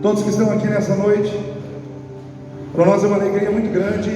todos que estão aqui nessa noite. Para nós é uma alegria muito grande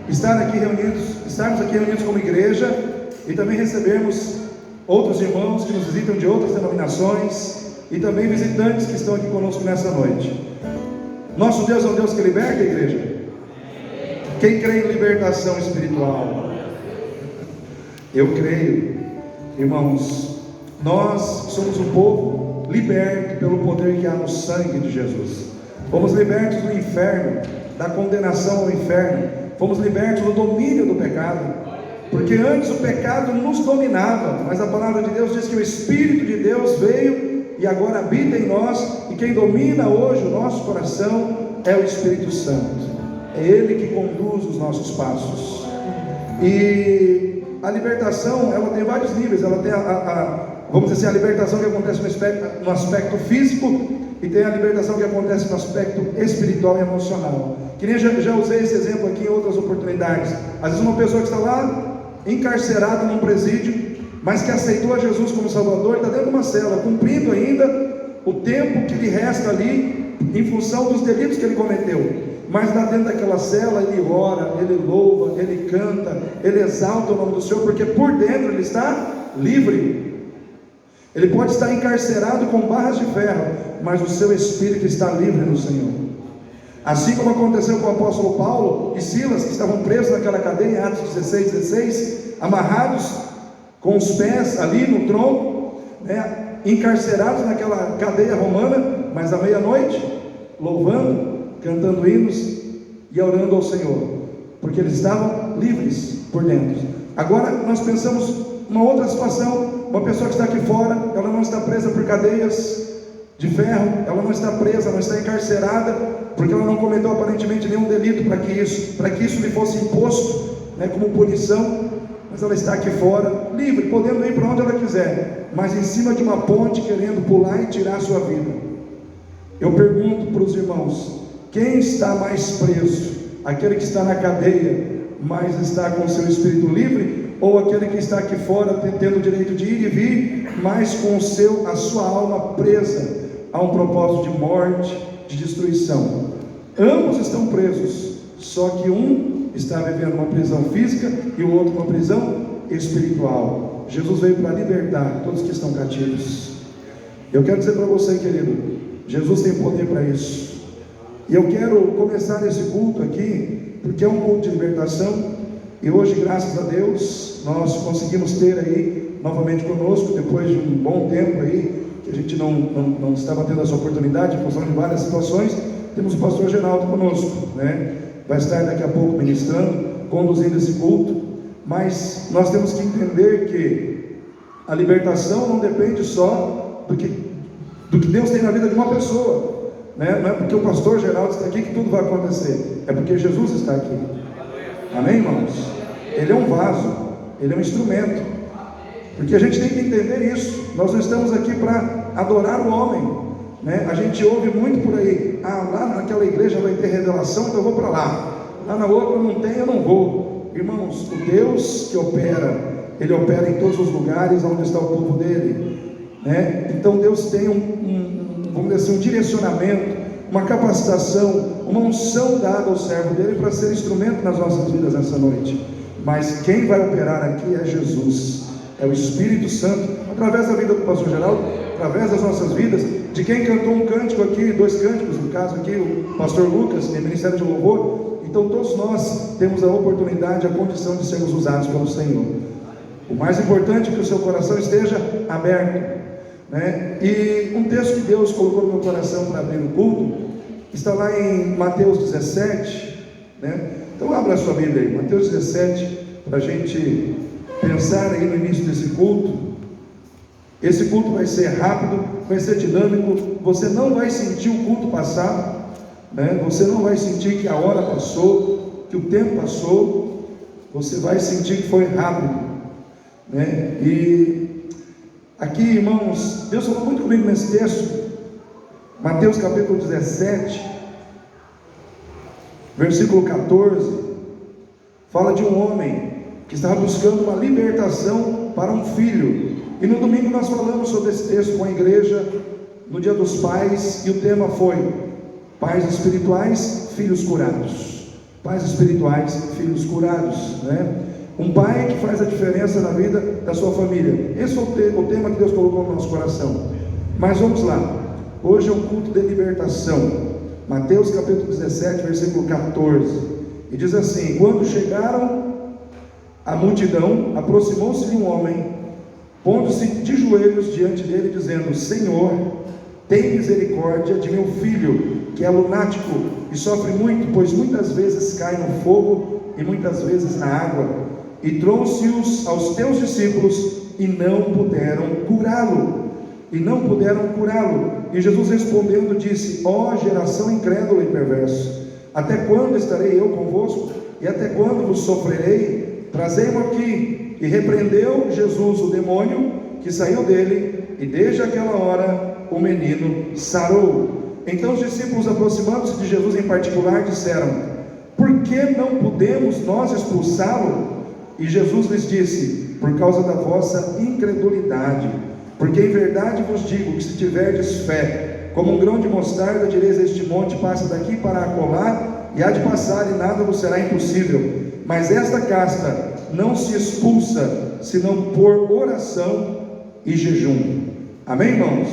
estarmos aqui reunidos como igreja e também recebermos outros irmãos que nos visitam de outras denominações e também visitantes que estão aqui conosco nessa noite. Nosso Deus é um Deus que liberta, igreja. Quem crê em libertação espiritual? Eu creio, irmãos. Nós somos um povo liberto pelo poder que há no sangue de Jesus. Fomos libertos do inferno, da condenação ao inferno. Fomos libertos do domínio do pecado, porque antes o pecado nos dominava, mas a palavra de Deus diz que o Espírito de Deus veio e agora habita em nós, e quem domina hoje o nosso coração é o Espírito Santo. É Ele que conduz os nossos passos. E a libertação, ela tem vários níveis. Ela tem vamos dizer assim, a libertação que acontece no aspecto físico, e tem a libertação que acontece no aspecto espiritual e emocional. Que nem já usei esse exemplo aqui em outras oportunidades. Às vezes uma pessoa que está lá encarcerada num presídio, mas que aceitou a Jesus como Salvador, está dentro de uma cela, cumprindo ainda o tempo que lhe resta ali, em função dos delitos que ele cometeu. Mas lá dentro daquela cela ele ora, ele louva, ele canta, ele exalta o nome do Senhor, porque por dentro ele está livre. Ele pode estar encarcerado com barras de ferro, mas o seu espírito está livre no Senhor. Assim como aconteceu com o apóstolo Paulo e Silas, que estavam presos naquela cadeia, em Atos 16, amarrados com os pés ali no tronco, encarcerados naquela cadeia romana, mas à meia-noite, louvando, cantando hinos e orando ao Senhor, porque eles estavam livres por dentro. Agora nós pensamos uma outra situação. Uma pessoa que está aqui fora, ela não está presa por cadeias de ferro, ela não está presa, não está encarcerada, porque ela não cometeu aparentemente nenhum delito para que isso lhe fosse imposto, como punição, mas ela está aqui fora, livre, podendo ir para onde ela quiser, mas em cima de uma ponte, querendo pular e tirar a sua vida. Eu pergunto para os irmãos: quem está mais preso? Aquele que está na cadeia, mas está com seu espírito livre, ou aquele que está aqui fora, tendo o direito de ir e vir, mas com a sua alma presa a um propósito de morte, de destruição? Ambos estão presos, só que um está vivendo uma prisão física e o outro uma prisão espiritual. Jesus veio para libertar todos que estão cativos. Eu quero dizer para você, querido, Jesus tem poder para isso. E eu quero começar esse culto aqui, porque é um culto de libertação. E hoje, graças a Deus, nós conseguimos ter aí novamente conosco, depois de um bom tempo aí, que a gente não estava tendo essa oportunidade, em função de várias situações. Temos o pastor Geraldo conosco, vai estar daqui a pouco ministrando, conduzindo esse culto. Mas nós temos que entender que a libertação não depende só do que Deus tem na vida de uma pessoa, Não é porque o pastor Geraldo está aqui que tudo vai acontecer, é porque Jesus está aqui. Amém, irmãos? Ele é um vaso, ele é um instrumento, porque a gente tem que entender isso. Nós não estamos aqui para adorar o homem, A gente ouve muito por aí: lá naquela igreja vai ter revelação, então eu vou para lá na outra não tem, eu não vou. Irmãos, o Deus que opera, Ele opera em todos os lugares onde está o povo dele, Então Deus tem vamos dizer assim, um direcionamento, uma capacitação, uma unção dada ao servo dele para ser instrumento nas nossas vidas nessa noite. Mas quem vai operar aqui é Jesus, é o Espírito Santo, através da vida do pastor Geraldo, através das nossas vidas, de quem cantou um cântico aqui, 2 cânticos, no caso aqui, o pastor Lucas, tem Ministério de Louvor. Então todos nós temos a oportunidade, a condição de sermos usados pelo Senhor. O mais importante é que o seu coração esteja aberto, E um texto que Deus colocou no meu coração para abrir o culto está lá em Mateus 17, Então abra a sua Bíblia aí, Mateus 17, para a gente pensar aí no início desse culto. Esse culto vai ser rápido, vai ser dinâmico. Você não vai sentir o culto passar, Você não vai sentir que a hora passou, que o tempo passou. Você vai sentir que foi rápido, E aqui, irmãos, Deus falou muito comigo nesse texto. Mateus capítulo 17, versículo 14, fala de um homem que estava buscando uma libertação para um filho. E no domingo nós falamos sobre esse texto com a igreja, no Dia dos Pais, e o tema foi: Pais espirituais, filhos curados. Pais espirituais, filhos curados, né? Um pai que faz a diferença na vida da sua família. Esse é o tema que Deus colocou no nosso coração. Mas vamos lá. Hoje é um culto de libertação. Mateus capítulo 17, versículo 14. E diz assim: quando chegaram a multidão, aproximou-se de um homem, pondo-se de joelhos diante dele, dizendo: Senhor, tem misericórdia de meu filho, que é lunático e sofre muito, pois muitas vezes cai no fogo e muitas vezes na água. E trouxe-os aos teus discípulos e não puderam curá-lo. E Jesus respondendo disse: ó geração incrédula e perversa, até quando estarei eu convosco? E até quando vos sofrerei? Trazei-mo aqui. E repreendeu Jesus o demônio que saiu dele, e desde aquela hora o menino sarou. Então os discípulos, aproximando-se de Jesus em particular, disseram: por que não podemos nós expulsá-lo? E Jesus lhes disse: por causa da vossa incredulidade. Porque em verdade vos digo que se tiverdes fé, como um grão de mostarda, direis a este monte: passa daqui para acolá, e há de passar, e nada vos será impossível. Mas esta casta não se expulsa, senão por oração e jejum. Amém, irmãos?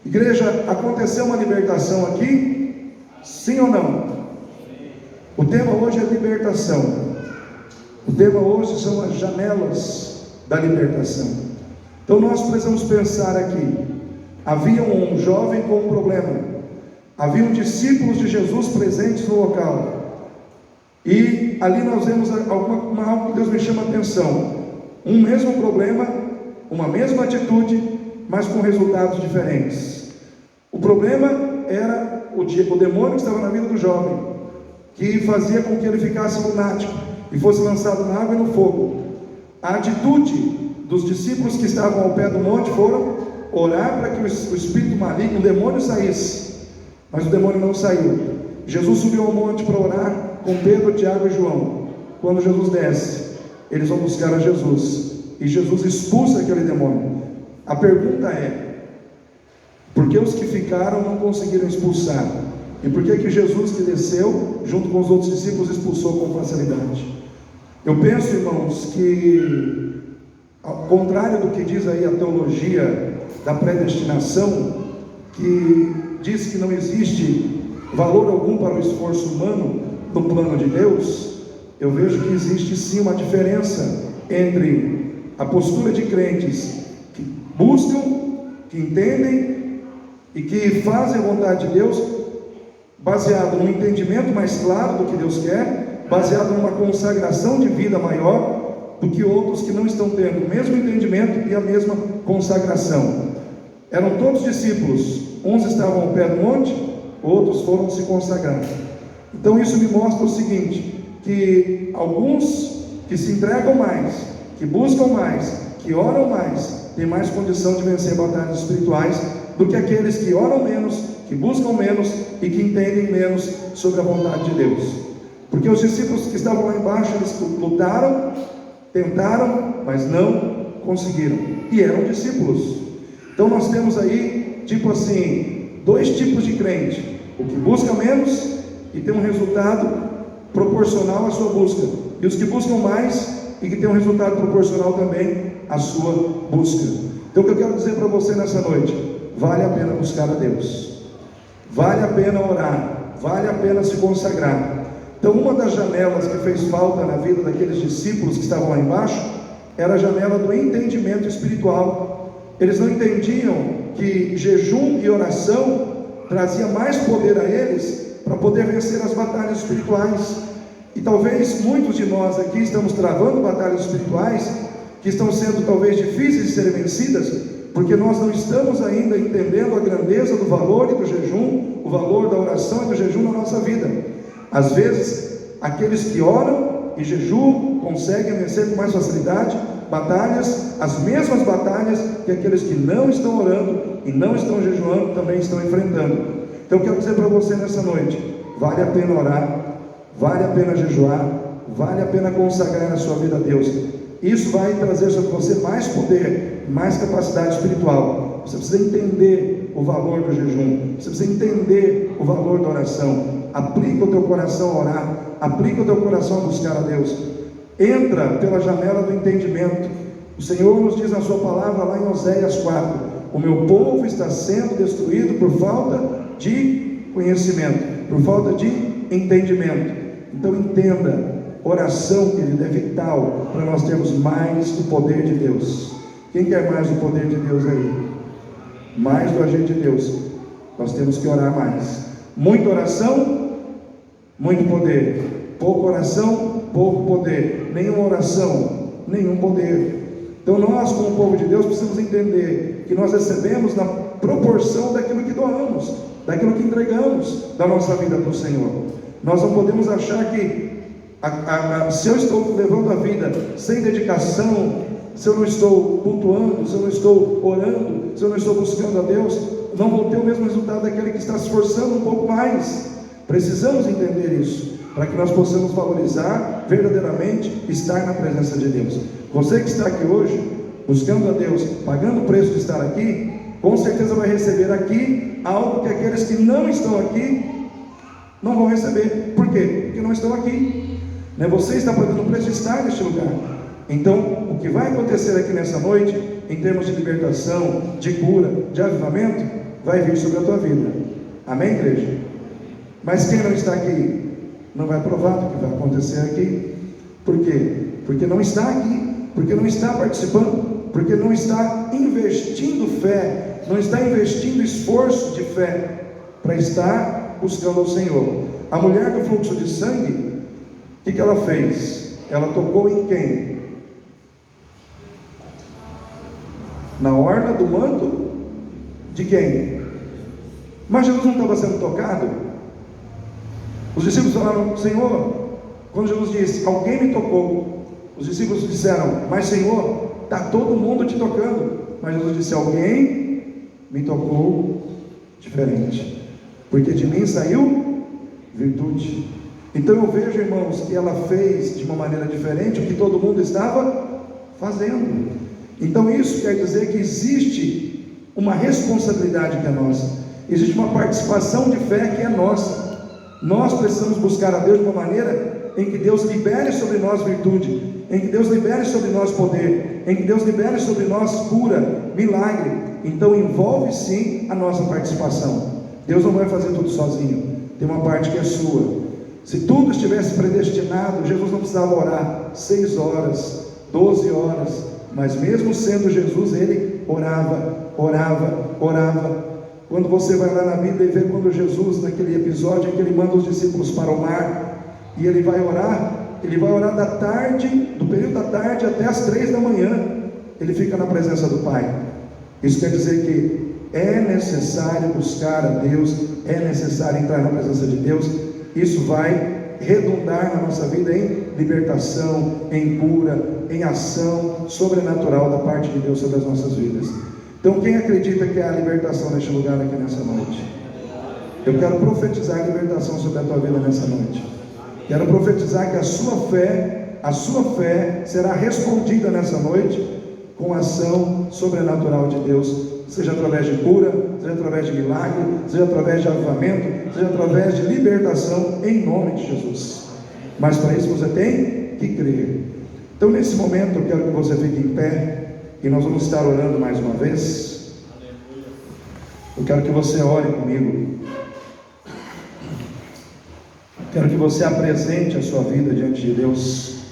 Igreja, aconteceu uma libertação aqui? Sim ou não? O tema hoje é libertação. O tema hoje são as janelas da libertação. Então nós precisamos pensar aqui. Havia um jovem com um problema. Haviam discípulos de Jesus presentes no local. E ali nós vemos algo que Deus me chama a atenção. Um mesmo problema, uma mesma atitude, mas com resultados diferentes. O problema era o demônio que estava na vida do jovem, que fazia com que ele ficasse lunático e fosse lançado na água e no fogo. A atitude dos discípulos que estavam ao pé do monte foram orar para que o espírito maligno, o demônio, saísse. Mas o demônio não saiu. Jesus subiu ao monte para orar com Pedro, Tiago e João. Quando Jesus desce, eles vão buscar a Jesus, e Jesus expulsa aquele demônio. A pergunta é: por que os que ficaram não conseguiram expulsar? E por que Jesus, que desceu junto com os outros discípulos, expulsou com facilidade? Eu penso, irmãos, que ao contrário do que diz aí a teologia da predestinação, que diz que não existe valor algum para o esforço humano no plano de Deus, eu vejo que existe sim uma diferença entre a postura de crentes que buscam, que entendem e que fazem a vontade de Deus, baseado num entendimento mais claro do que Deus quer, baseado numa consagração de vida maior, do que outros que não estão tendo o mesmo entendimento e a mesma consagração. Eram todos discípulos, uns estavam ao pé do monte, outros foram se consagrar. Então isso me mostra o seguinte, que alguns que se entregam mais, que buscam mais, que oram mais, têm mais condição de vencer batalhas espirituais do que aqueles que oram menos, que buscam menos e que entendem menos sobre a vontade de Deus. Porque os discípulos que estavam lá embaixo, eles lutaram, tentaram, mas não conseguiram, e eram discípulos. Então nós temos aí, tipo assim, dois tipos de crente: o que busca menos e tem um resultado proporcional à sua busca, e os que buscam mais e que tem um resultado proporcional também à sua busca. Então o que eu quero dizer para você nessa noite: vale a pena buscar a Deus, vale a pena orar, vale a pena se consagrar. Então uma das janelas que fez falta na vida daqueles discípulos que estavam lá embaixo era a janela do entendimento espiritual. Eles não entendiam que jejum e oração trazia mais poder a eles para poder vencer as batalhas espirituais. E talvez muitos de nós aqui estamos travando batalhas espirituais que estão sendo talvez difíceis de serem vencidas, porque nós não estamos ainda entendendo a grandeza do valor e do jejum, o valor da oração e do jejum na nossa vida. Às vezes, aqueles que oram e jejuam conseguem vencer com mais facilidade batalhas, as mesmas batalhas que aqueles que não estão orando e não estão jejuando também estão enfrentando. Então eu quero dizer para você nessa noite: vale a pena orar, vale a pena jejuar, vale a pena consagrar a sua vida a Deus. Isso vai trazer sobre você mais poder, mais capacidade espiritual. Você precisa entender o valor do jejum, você precisa entender o valor da oração. Aplica o teu coração a orar, aplica o teu coração a buscar a Deus. Entra pela janela do entendimento. O Senhor nos diz na sua palavra lá em Oséias 4: o meu povo está sendo destruído por falta de conhecimento, por falta de entendimento. Então entenda, oração, querido, é vital para nós termos mais do poder de Deus. Quem quer mais do poder de Deus aí? Mais do agir de Deus. Nós temos que orar mais. Muita oração, muito poder. Pouca oração, pouco poder. Nenhuma oração, nenhum poder. Então nós, como povo de Deus, precisamos entender que nós recebemos na proporção daquilo que doamos, daquilo que entregamos da nossa vida para o Senhor. Nós não podemos achar que se eu estou levando a vida sem dedicação, se eu não estou cultuando, se eu não estou orando, se eu não estou buscando a Deus, não vou ter o mesmo resultado daquele que está se esforçando um pouco mais. Precisamos entender isso, para que nós possamos valorizar verdadeiramente estar na presença de Deus. Você que está aqui hoje, buscando a Deus, pagando o preço de estar aqui, com certeza vai receber aqui algo que aqueles que não estão aqui não vão receber. Por quê? Porque não estão aqui. Você está pagando o preço de estar neste lugar. Então, o que vai acontecer aqui nessa noite, em termos de libertação, de cura, de avivamento, vai vir sobre a tua vida. Amém, igreja? Mas quem não está aqui, não vai provar do que vai acontecer aqui. Por quê? Porque não está aqui, porque não está participando, porque não está investindo fé, não está investindo esforço de fé, para estar buscando o Senhor. A mulher do fluxo de sangue, o que ela fez? Ela tocou em quem? Na orla do manto de quem? Mas Jesus não estava sendo tocado. Os discípulos falaram: Senhor, quando Jesus disse, alguém me tocou, os discípulos disseram: mas Senhor, está todo mundo te tocando. Mas Jesus disse: alguém me tocou diferente, porque de mim saiu virtude. Então eu vejo, irmãos, que ela fez de uma maneira diferente o que todo mundo estava fazendo. Então isso quer dizer que existe uma responsabilidade que é nossa, existe uma participação de fé que é nossa. Nós precisamos buscar a Deus de uma maneira em que Deus libere sobre nós virtude, em que Deus libere sobre nós poder, em que Deus libere sobre nós cura, milagre. Então envolve sim a nossa participação. Deus não vai fazer tudo sozinho, tem uma parte que é sua. Se tudo estivesse predestinado, Jesus não precisava orar 6 horas, 12 horas, mas mesmo sendo Jesus, ele orava. Quando você vai lá na Bíblia e vê quando Jesus, naquele episódio em que ele manda os discípulos para o mar, e ele vai orar da tarde, do período da tarde até as 3 da manhã, ele fica na presença do Pai. Isso quer dizer que é necessário buscar a Deus, é necessário entrar na presença de Deus. Isso vai redundar na nossa vida em libertação, em cura, em ação sobrenatural da parte de Deus sobre as nossas vidas. Então quem acredita que há libertação neste lugar aqui nessa noite? Eu quero profetizar a libertação sobre a tua vida nessa noite. Quero profetizar que a sua fé será respondida nessa noite com a ação sobrenatural de Deus, seja através de cura, seja através de milagre, seja através de avivamento, seja através de libertação, em nome de Jesus. Mas para isso você tem que crer. Então nesse momento eu quero que você fique em pé, e nós vamos estar orando mais uma vez. Eu quero que você ore comigo. Quero que você apresente a sua vida diante de Deus.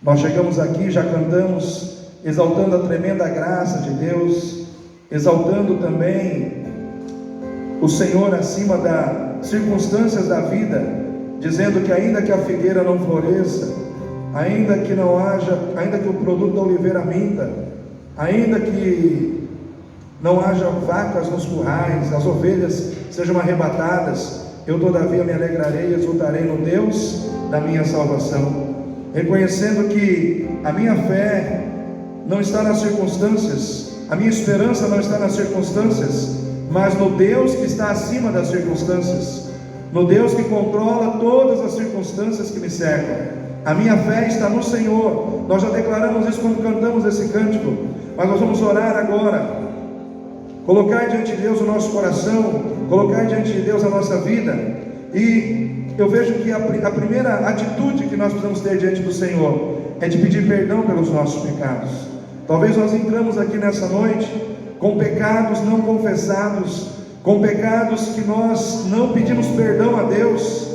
Nós chegamos aqui, já cantamos, exaltando a tremenda graça de Deus, exaltando também o Senhor acima das circunstâncias da vida, dizendo que ainda que a figueira não floresça, ainda que não haja, ainda que o produto da oliveira minta, ainda que não haja vacas nos currais, as ovelhas sejam arrebatadas, eu todavia me alegrarei e exultarei no Deus da minha salvação, reconhecendo que a minha fé não está nas circunstâncias, a minha esperança não está nas circunstâncias, mas no Deus que está acima das circunstâncias, no Deus que controla todas as circunstâncias que me cercam. A minha fé está no Senhor. Nós já declaramos isso quando cantamos esse cântico, mas nós vamos orar agora colocar diante de Deus o nosso coração, colocar diante de Deus a nossa vida. E eu vejo que a primeira atitude que nós precisamos ter diante do Senhor é de pedir perdão pelos nossos pecados. Talvez nós entramos aqui nessa noite com pecados não confessados, com pecados que nós não pedimos perdão a Deus.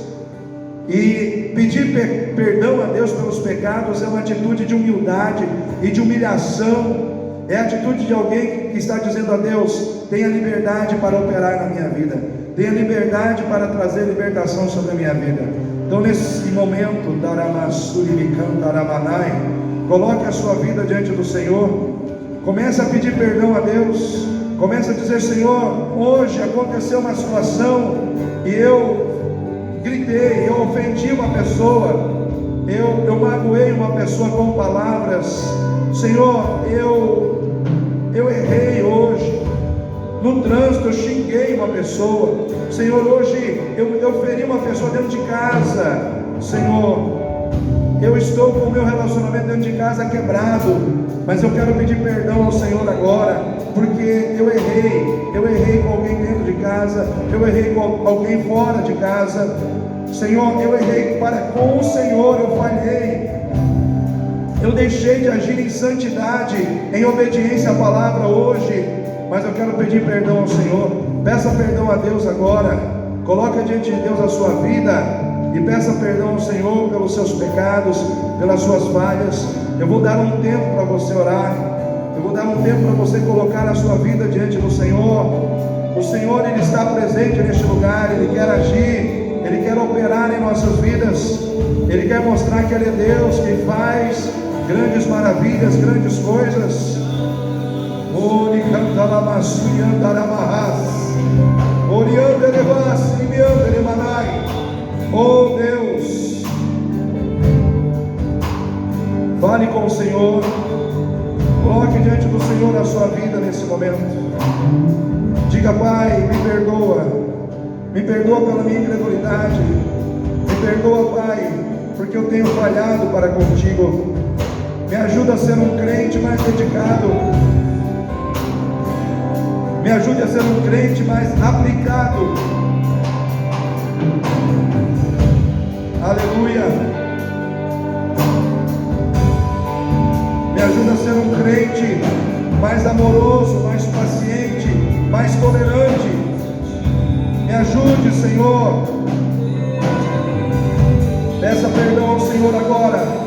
E pedir perdão a Deus pelos pecados é uma atitude de humildade e de humilhação. É a atitude de alguém que está dizendo a Deus: tenha liberdade para operar na minha vida, tenha liberdade para trazer libertação sobre a minha vida. Então, nesse momento, coloque a sua vida diante do Senhor, comece a pedir perdão a Deus, comece a dizer: Senhor, hoje aconteceu uma situação e eu gritei, eu ofendi uma pessoa, eu magoei uma pessoa com palavras. Senhor, eu errei hoje, no trânsito eu xinguei uma pessoa. Senhor, hoje eu feri uma pessoa dentro de casa. Senhor, eu estou com o meu relacionamento dentro de casa quebrado, mas eu quero pedir perdão ao Senhor agora, porque eu errei com alguém dentro de casa, eu errei com alguém fora de casa. Senhor, eu errei com o Senhor, eu falhei, eu deixei de agir em santidade, em obediência à palavra hoje, mas eu quero pedir perdão ao Senhor. Peça perdão a Deus agora, coloque diante de Deus a sua vida e peça perdão ao Senhor pelos seus pecados, pelas suas falhas. Eu vou dar um tempo para você orar, eu vou dar um tempo para você colocar a sua vida diante do Senhor. O Senhor, Ele está presente neste lugar, Ele quer agir, Ele quer operar em nossas vidas, Ele quer mostrar que Ele é Deus, que faz grandes maravilhas, grandes coisas. Oh Deus, fale com o Senhor, coloque diante do Senhor a sua vida nesse momento. Diga: Pai, me perdoa pela minha incredulidade, me perdoa, Pai, porque eu tenho falhado para contigo. Me ajuda a ser um crente mais dedicado, me ajude a ser um crente mais aplicado. Aleluia. Me ajuda a ser um crente mais amoroso, mais paciente, mais tolerante. Me ajude, Senhor. Peça perdão ao Senhor agora.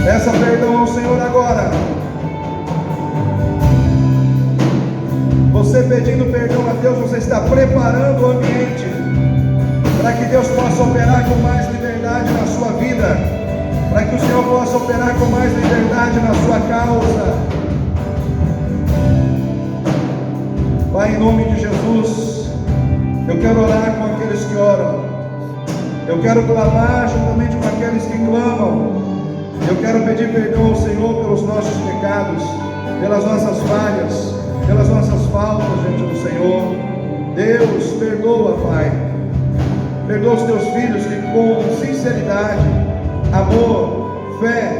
Peça perdão ao Senhor agora. Você pedindo perdão a Deus, você está preparando o ambiente para que Deus possa operar com mais liberdade na sua vida, para que o Senhor possa operar com mais liberdade na sua causa. Pai, em nome de Jesus, eu quero orar com aqueles que oram, eu quero clamar juntamente com aqueles que clamam. Eu quero pedir perdão ao Senhor pelos nossos pecados, pelas nossas falhas, pelas nossas faltas diante do Senhor. Deus, perdoa, Pai, perdoa os teus filhos que com sinceridade, amor, fé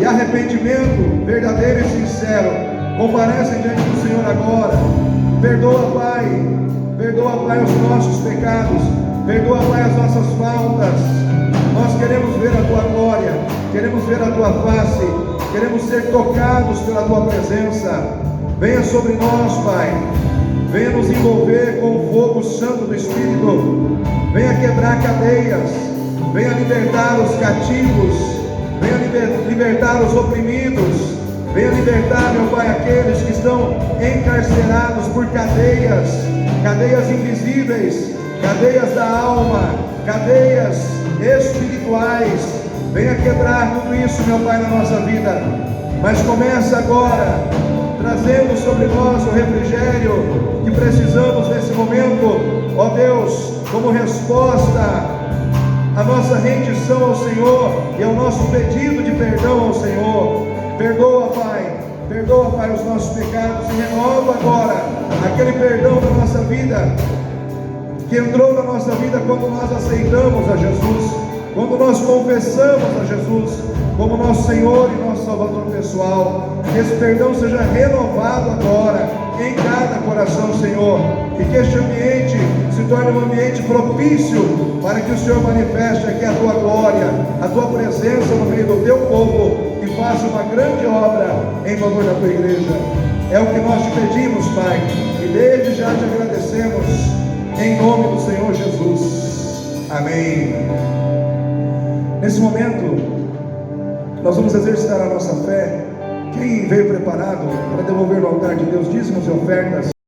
e arrependimento verdadeiro e sincero comparecem diante do Senhor agora. Perdoa, Pai, os nossos pecados, perdoa, Pai, as nossas faltas. Nós queremos ver a Tua glória, queremos ver a Tua face, queremos ser tocados pela Tua presença. Venha sobre nós, Pai, venha nos envolver com o fogo santo do Espírito, venha quebrar cadeias, venha libertar os cativos, venha libertar os oprimidos, venha libertar, meu Pai, aqueles que estão encarcerados por cadeias invisíveis, cadeias da alma, cadeias espirituais. Venha quebrar tudo isso, meu Pai, na nossa vida. Mas começa agora, trazendo sobre nós o refrigério que precisamos nesse momento, ó Deus, como resposta à nossa rendição ao Senhor e ao nosso pedido de perdão ao Senhor. Perdoa, Pai, os nossos pecados e renova agora aquele perdão da nossa vida, que entrou na nossa vida quando nós aceitamos a Jesus. quando nós confessamos a Jesus como nosso Senhor e nosso Salvador pessoal, que esse perdão seja renovado agora em cada coração, Senhor, e que este ambiente se torne um ambiente propício para que o Senhor manifeste aqui a tua glória, a tua presença no meio do teu povo e faça uma grande obra em favor da tua igreja. É o que nós te pedimos, Pai, e desde já te agradecemos, em nome do Senhor Jesus. Amém. Nesse momento, nós vamos exercitar a nossa fé. Quem veio preparado para devolver no altar de Deus dízimos e ofertas,